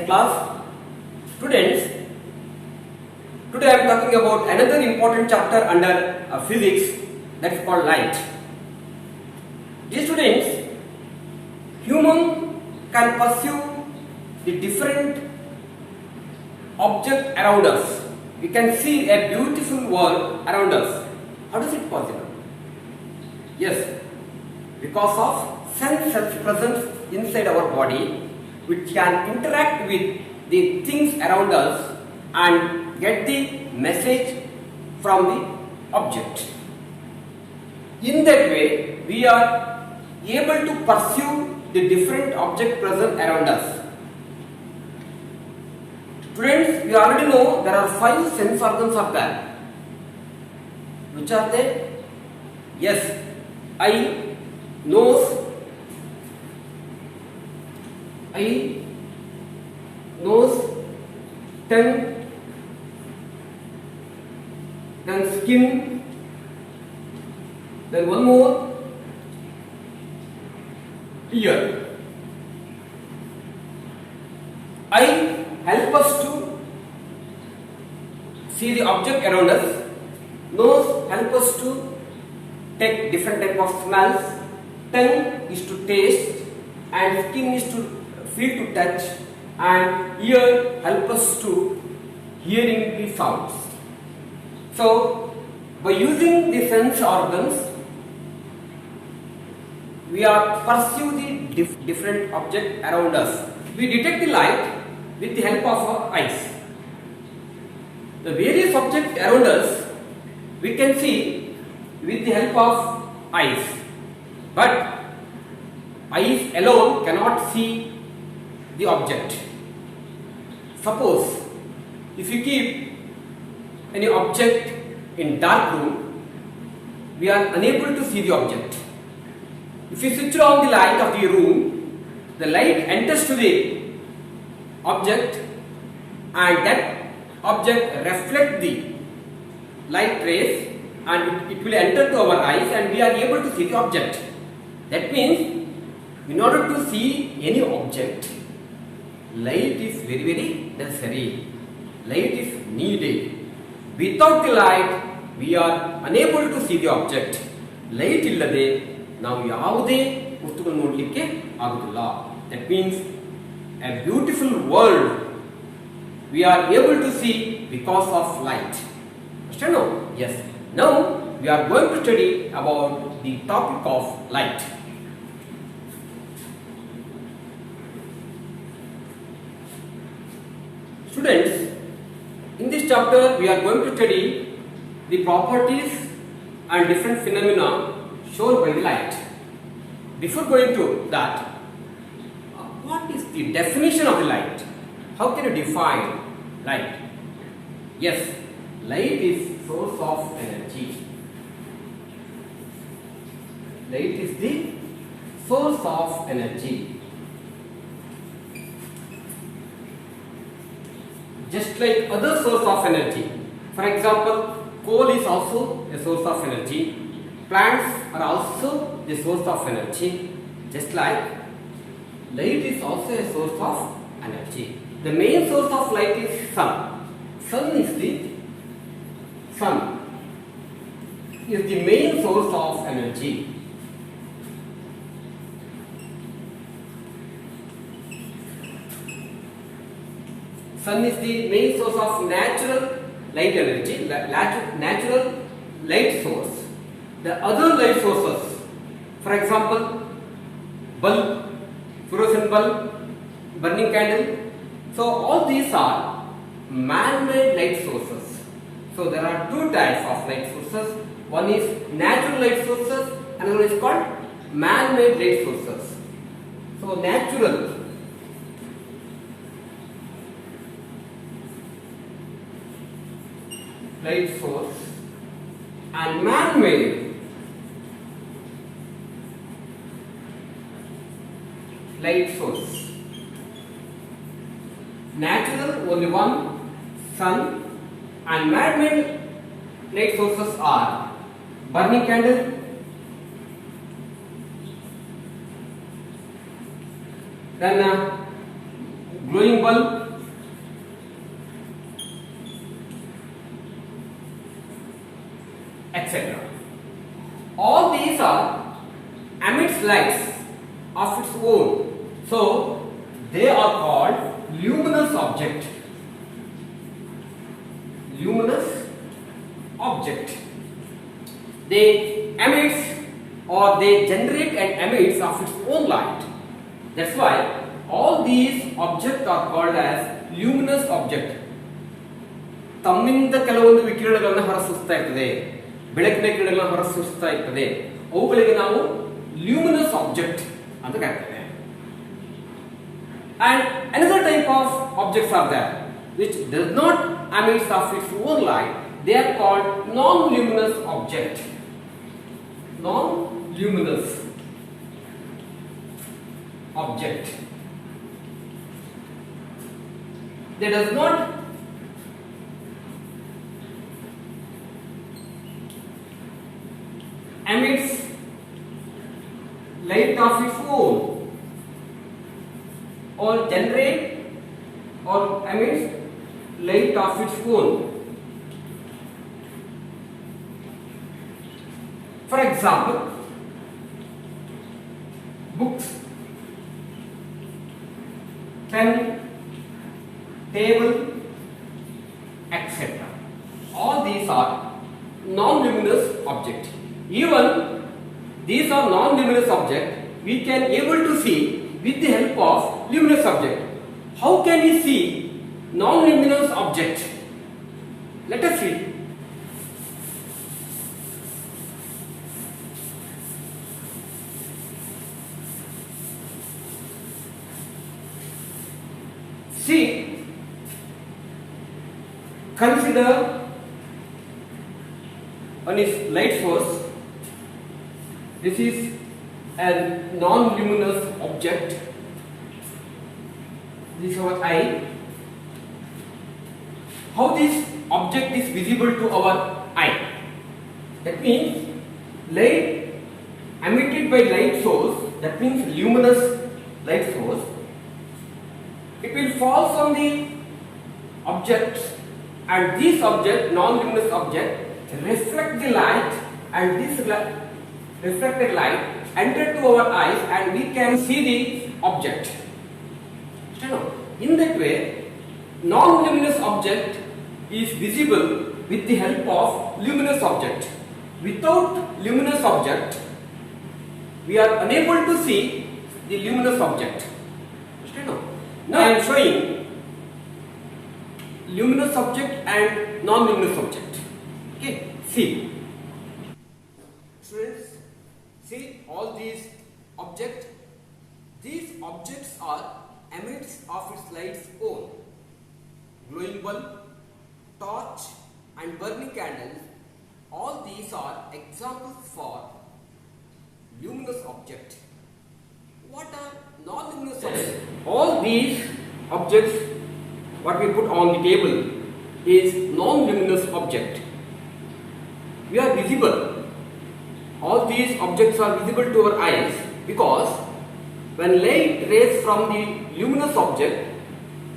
10th class. Students, today I am talking about another important chapter under physics, that is called light. Dear students, human can perceive the different object around us. We can see a beautiful world around us. How is it possible? Yes, because of sense presence inside our body, which can interact with the things around us and get the message from the object. In that way, we are able to perceive the different object present around us. Students, we already know there are 5 sense organs are there. Which are they? Yes, eye, nose, tongue, then skin, then one more, ear. Eye help us to see the object around us. Nose help us to take different type of smells. Tongue is to taste, and skin is to feel, to touch, and ear help us to hearing the sounds. So, by using the sense organs, we are perceive the different object around us. We detect the light with the help of our eyes. The various objects around us we can see with the help of eyes, but eyes alone cannot see the object. Suppose if you keep any object in dark room, we are unable to see the object. If you switch on the light of the room, the light enters to the object, and that object reflects the light rays, and it will enter to our eyes, and we are able to see the object. That means, in order to see any object, light is very necessary. Light is needed. Without the light, we are unable to see the object. Light illade ನಾವು ಯಾವುದೇ ವಸ್ತುಗಳನ್ನು ನೋಡಲಿಕ್ಕೆ ಆಗುವುದಿಲ್ಲ. That means a beautiful world we are able to see because of light. Understand now? Yes. Now we are going to study about the topic of light. Students, in this chapter we are going to study the properties and different phenomena shown by the light. Before going to that, what is the definition of the light? How can you define light? Yes, light is source of energy. Light is the source of energy. Just like other source of energy. For example, coal is also a source of energy. Plants are also the source of energy. Just like light is also a source of energy. The main source of light is sun. Sun is the main source of energy. Sun is the main source of natural light energy, natural light source. The other light sources, for example, bulb, fluorescent bulb, burning candle. So all these are man-made light sources. So there are 2 types of light sources. One is natural light sources, another is called man-made light sources. So natural light source and man-made light source. Natural only one, sun, and man-made light sources are burning candle, then glowing bulb, etc. All these are emits lights of its own, so they are called luminous object. Luminous object. They emits or they generate and emits of its own light. That's why all these objects are called as luminous object. ತಮ್ಮಿಂದ ಕೆಲವೊಂದು ವಿಕಿರಣಗಳನ್ನು ಹೊರಸೂಸ್ತಾ ಇರ್ತದೆ, ಬೆಳಕಿನ ಕಿರಣಗಳನ್ನು ಹೊರಸೂಸ್ತಾ ಇರ್ತದೆ, ಅವುಗಳಿಗೆ ನಾವು luminous object ಅಂತ ಕರೀತೇವೆ. And another type of objects are there which does not emit of its own light. They are called non-luminous object. Non-luminous object. They does not emits light of its own or generate or emits light of its own. For example, books, pen, table, etc. All these are non-luminous objects. Even these are non-luminous objects, we can able to see with the help of luminous object. How can we see non-luminous object? Let us see. See, consider on its light source. This is a non-luminous object. This is our eye. How this object is visible to our eye? That means light emitted by light source, that means luminous light source, it will fall on the object, and this object, non-luminous object, reflect the light, and this reflected light enter to our eyes and we can see the object. In that way, non-luminous object is visible with the help of luminous object. Without luminous object, we are unable to see the luminous object. Now I am showing luminous object and non-luminous object. Okay, see. Students, see all these objects. These objects are emits of its light's own. Glowing bulb, torch, and burning candles. All these are examples for luminous object. What are non-luminous objects? All these objects, what we put on the table, is non-luminous object. We are visible. All these objects are visible to our eyes because when light rays from the luminous object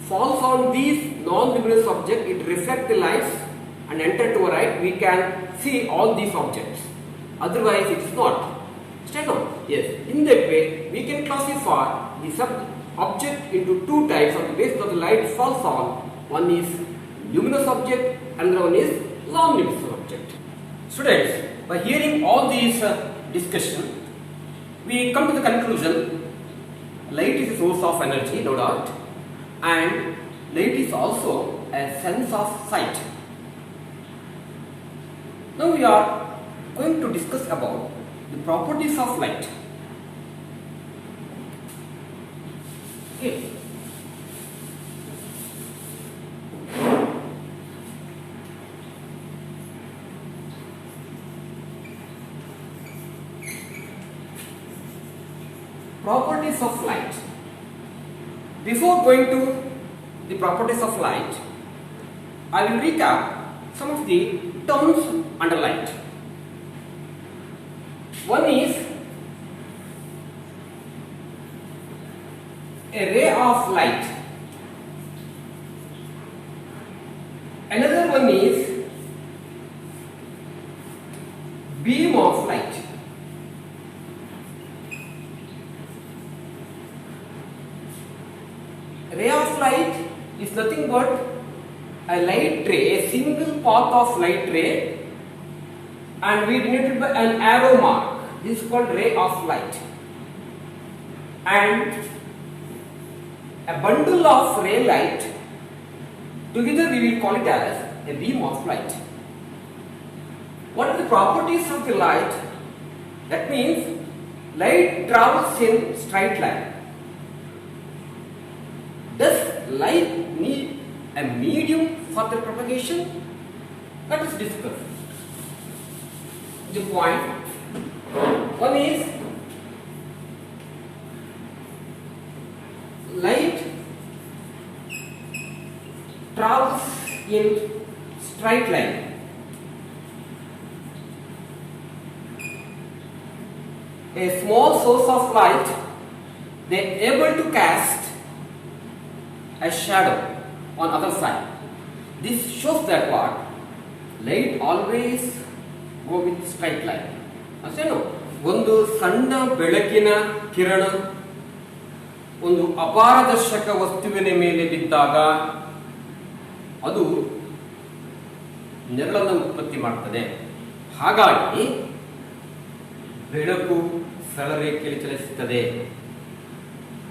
falls on these non-luminous object, it reflects the lights and enter to our eye. We can see all these objects. Otherwise, it is not. Stand on. Yes. In that way, we can classify the object into two types on the basis of the light falls on. One is luminous object, another one is non-luminous object. Students, by hearing all these discussion, we come to the conclusion: light is a source of energy, no doubt, and light is also a sense of sight. Now we are going to discuss about the properties of light. Okay. Properties of light. Before going to the properties of light, I will recap some of the terms under light. One is a ray of light path of light ray, and we denoted by an arrow mark. This is called ray of light. And a bundle of ray light, together we will call it as a beam of light. What are the properties of the light? That means light travels in straight line. Does light need a medium for the propagation? Let us discuss the point. One is light travels in straight line. A small source of light, they are able to cast a shadow on other side. This shows that what? Light always go with straight line. ಅಷ್ಟೇನು ಒಂದು ಸಣ್ಣ ಬೆಳಕಿನ ಕಿರಣ ಒಂದು ಅಪಾರದರ್ಶಕ ವಸ್ತುವಿನ ಮೇಲೆ ಬಿದ್ದಾಗ ಅದು ನೆರಳನ್ನು ಉತ್ಪತ್ತಿ ಮಾಡುತ್ತದೆ. ಹಾಗಾಗಿ ಬೆಳಕು ಸರಳರೇಖೆಯಲ್ಲಿ ಚಲಿಸುತ್ತದೆ.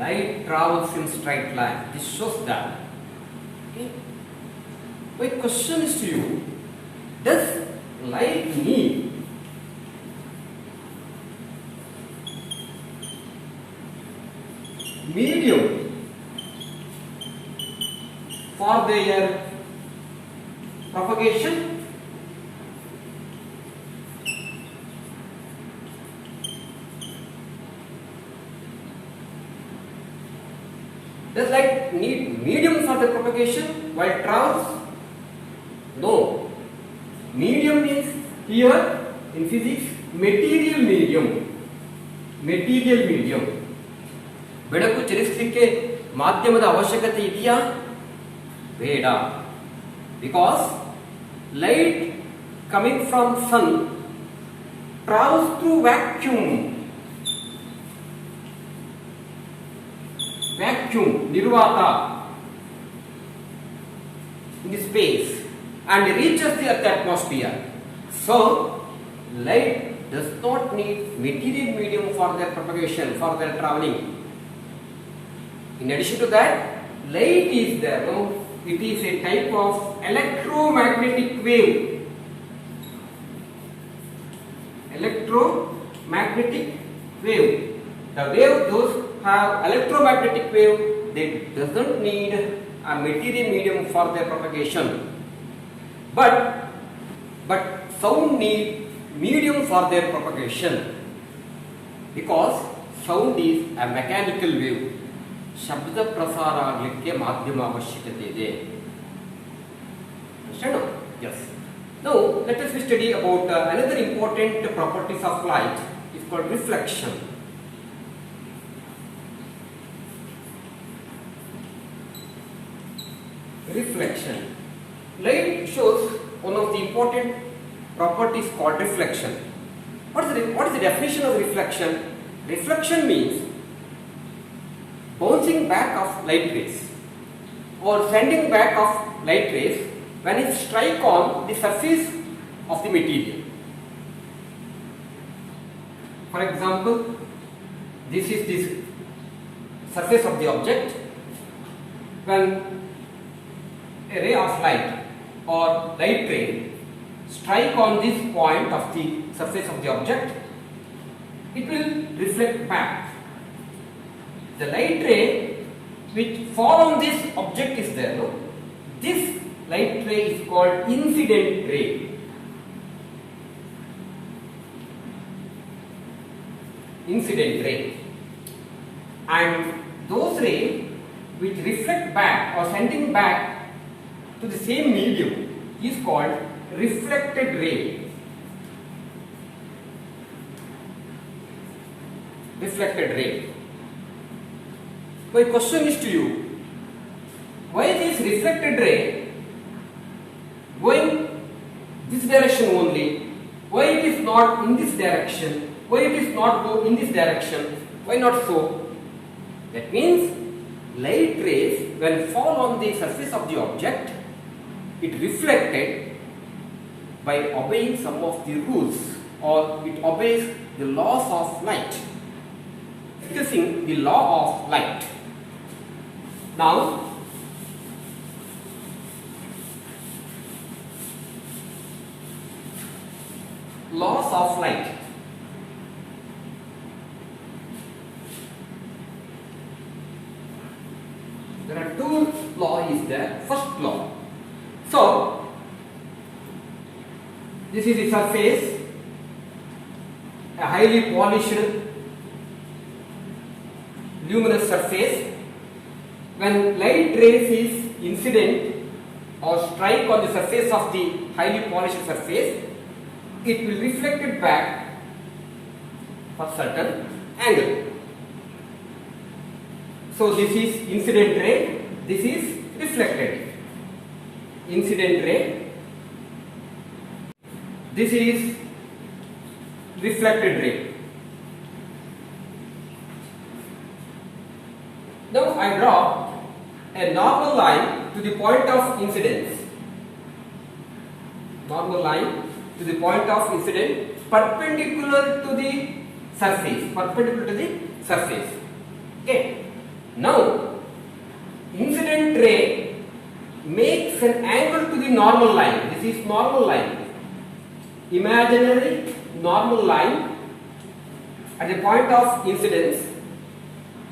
Light travels in straight line. This shows that. Okay. My question is to you: does light need medium for their propagation? Does light need medium for the propagation while it travels? No. Medium means here in physics material medium. Material medium. ಬೆಳಕು ಚಲಿಸಲಿಕ್ಕೆ ಮಾಧ್ಯಮದ ಅವಶ್ಯಕತೆ ಇದೆಯಾ? ಬೇಡ. Because light coming from sun travels through vacuum. Vacuum, nirvata, in the space and reaches the earth atmosphere. So, light does not need material medium for their propagation, for their traveling. In addition to that, light is there. No? It is a type of electromagnetic wave. Electromagnetic wave. The wave, those have electromagnetic wave, they doesn't need a material medium for their propagation. But sound need medium for their propagation, because sound is a mechanical wave. ಶಬ್ದ ಪ್ರಸಾರ ಆಗಲಿಕ್ಕೆ ಮಾಧ್ಯಮ ಅವಶ್ಯಕತೆ ಇದೆ. Understand? Yes. Now let us study about another important properties of light. It's called reflection. Reflection. Light shows one of the important properties called reflection. What is the definition of reflection? Reflection means bouncing back of light rays or sending back of light rays when it strike on the surface of the material. For example, this is the surface of the object. When a ray of light or light ray strike on this point of the surface of the object, it will reflect back. The light ray which fall on this object is there. No? This light ray is called incident ray. Incident ray. And those rays which reflect back or sending back to the same medium is called reflected ray. Reflected ray. My question is to you: why this reflected ray going this direction only? Why it is not in this direction? Why it is not go in this direction? Why not so? That means light rays when fall on the surface of the object, it reflected by obeying some of the rules, or it obeys the laws of light. Discussing the law of light. Now, laws of light. There are two laws there. First law. So, this is the surface, a highly polished luminous surface. When light rays is incident or strike on the surface of the highly polished surface, it will reflect it back for certain angle. So this is incident ray, this is reflected. Incident ray, this is reflected ray. Now I draw a normal line to the point of incidence. Normal line to the point of incidence perpendicular to the surface. Perpendicular to the surface. Okay. Now, incident ray makes an angle to the normal line. This is normal line. Imaginary normal line at the point of incidence.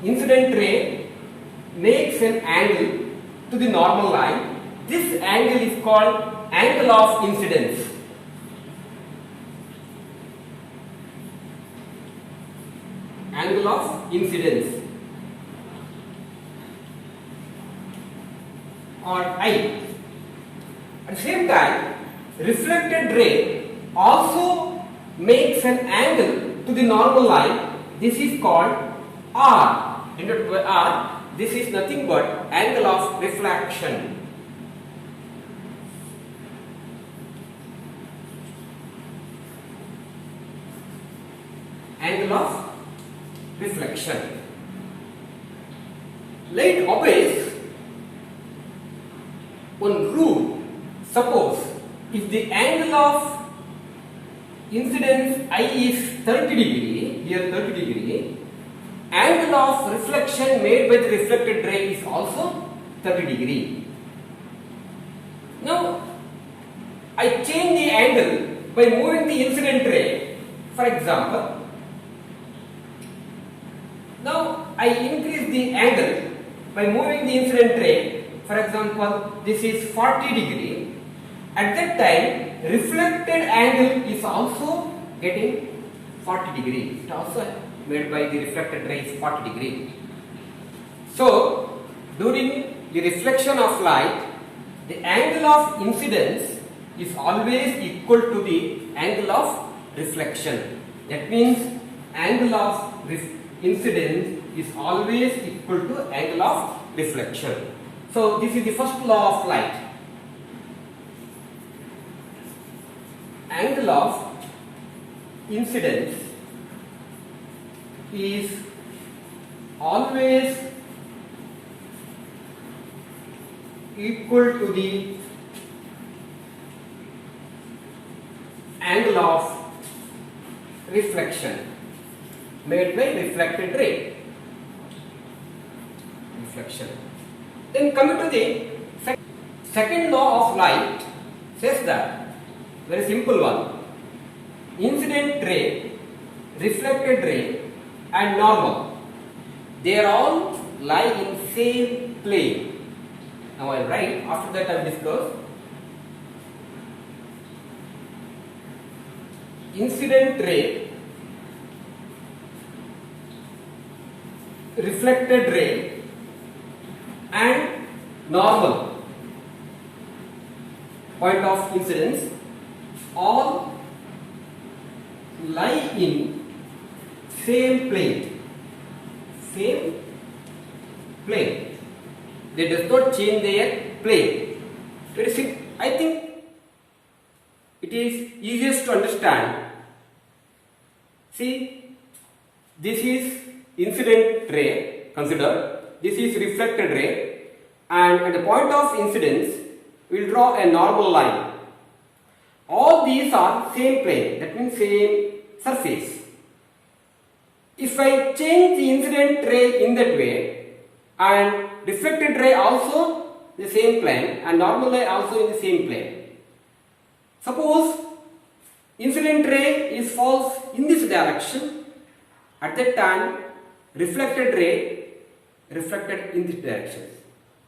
Incident ray makes an angle to the normal line. This angle is called angle of incidence. Angle of incidence, or I. At the same time, reflected ray also makes an angle to the normal line. This is called R. Denoted by R. This is nothing but angle of reflection. Angle of reflection. Light obeys one rule. Suppose if the angle of incidence I is 30 degree, here 30 degree, angle of reflection made by the reflected ray is also 30 degree. Now I change the angle by moving the incident ray. For example, now I increase the angle by moving the incident ray. For example, this is 40 degree. At that time, reflected angle is also getting 40 degree. It also made by the reflected ray is 40 degree. So, during the reflection of light, the angle of incidence is always equal to the angle of reflection. That means angle of incidence is always equal to angle of reflection. So this is the first law of light. Angle of incidence is always equal to the angle of reflection made by reflected ray. Reflection. Then coming to the second law of light says that, very simple one, incident ray, reflected ray and normal, they are all lie in same plane. Now I write, after that I will discuss. Incident ray, reflected ray and normal point of incidence all lie in same plane. Same plane. They does not change their plane. Very simple. I think it is easiest to understand. See, this is incident ray, consider. This is reflected ray, and at the point of incidence, we will draw a normal line. All these these are same plane, that means same surface. If I change the incident ray in that way and reflected ray also the same plane and normal ray also in the same plane. Suppose incident ray is falls in this direction, at that time reflected ray reflected in this direction,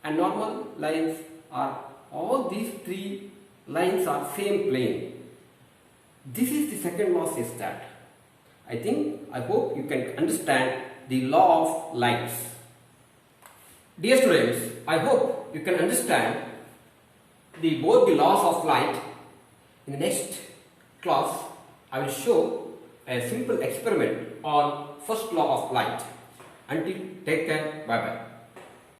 and normal lines are all these three lines are same plane. This is the second law says that. I hope you can understand the law of lights. Dear students, I hope you can understand both the laws of light. In the next class, I will show a simple experiment on first law of light. Until take care, bye bye.